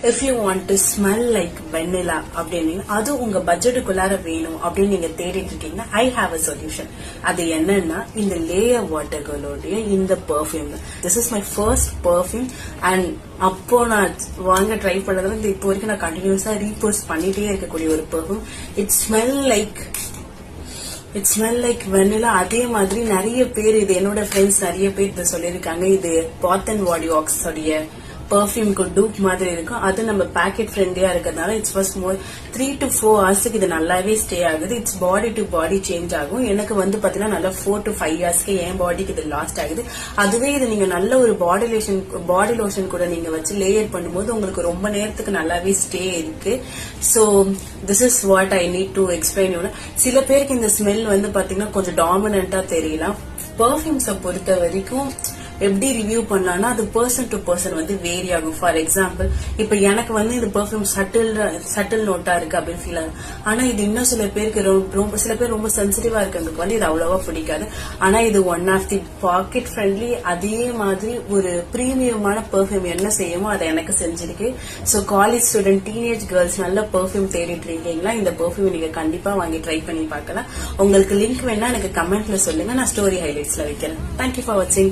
If you want to smell like vanilla அப்படின்னு அது உங்க பட்ஜெட்டுக்குள்ளார வேணும் அப்படின்னு நீங்க தேடிட்டு இருக்கீங்கன்னா ஐ ஹாவ் அ சொல்யூஷன். அது என்னன்னா இந்த லேயர் வாட்டர்களோடைய இந்த perfume. This is my first perfume and அப்போ நான் வாங்க ட்ரை பண்ணதுல இப்போ வரைக்கும் நான் கண்டினியூஸா ரீபோஸ்ட் பண்ணிட்டே இருக்கக்கூடிய ஒரு பெர்ஃபியூம். இட் ஸ்மெல் லைக் வெண்ணிலா. அதே மாதிரி நிறைய பேர் இது என்னோட ஃப்ரெண்ட்ஸ் நிறைய பேர் இதை சொல்லியிருக்காங்க. இது பாத் அண்ட் பாடி ஒர்க்ஸ் உடைய பெர்ஃபியூம்க்கு டூப் மாதிரி இருக்கும். அது நம்ம பேக்கெட் ஃப்ரெண்ட்லியா இருக்கிறதுனால it's first more 3 to 4 hours இது நல்லாவே ஸ்டே ஆகுது. It's body to body change ஆகும். எனக்கு பாத்தீங்கன்னா நல்லா 4 to 5 hours என் பாடிக்கு இது லாஸ்ட் ஆகுது. அதுவே இது நீங்க நல்ல ஒரு பாடி லோஷன் கூட நீங்க வச்சு லேயர் பண்ணும்போது உங்களுக்கு ரொம்ப நேரத்துக்கு நல்லாவே ஸ்டே இருக்கு. So this is what I need to explain. சில பேருக்கு இந்த ஸ்மெல் பாத்தீங்கன்னா கொஞ்சம் டாமினண்டா தெரியலாம். பெர்ஃபியூம்ஸை பொறுத்த வரைக்கும் எப்படி ரிவ்யூ பண்ணலாம்னா அது பர்சன் டு பர்சன் வேரி ஆகும். ஃபார் எக்ஸாம்பிள் இப்ப எனக்கு இந்த பெர்ஃபியூம் சட்டில் நோட்டா இருக்கு அப்படின்னு ஃபீல் ஆகும். ஆனா இது இன்னும் சில பேருக்கு சில பேர் ரொம்ப சென்சிட்டிவா இருக்கிறதுக்கு இது அவ்வளவா பிடிக்காது. ஆனா இது one of the pocket friendly. அதே மாதிரி ஒரு பிரீமியமான பெர்ஃபியூம் என்ன செய்யுமோ அதை எனக்கு செஞ்சிருக்கு. So college student teenage girls நல்ல பெர்ஃபியூம் தேடிட்டு இருக்கீங்களா, இந்த பெர்ஃபியூம் நீங்க கண்டிப்பா வாங்கி ட்ரை பண்ணி பார்க்கலாம். உங்களுக்கு லிங்க் வேணா எனக்கு கமெண்ட்ல சொல்லுங்க, நான் ஸ்டோரி ஹைலைட்ஸ்ல வைக்கிறேன். தேங்க்யூ ஃபார் வாட்சிங்.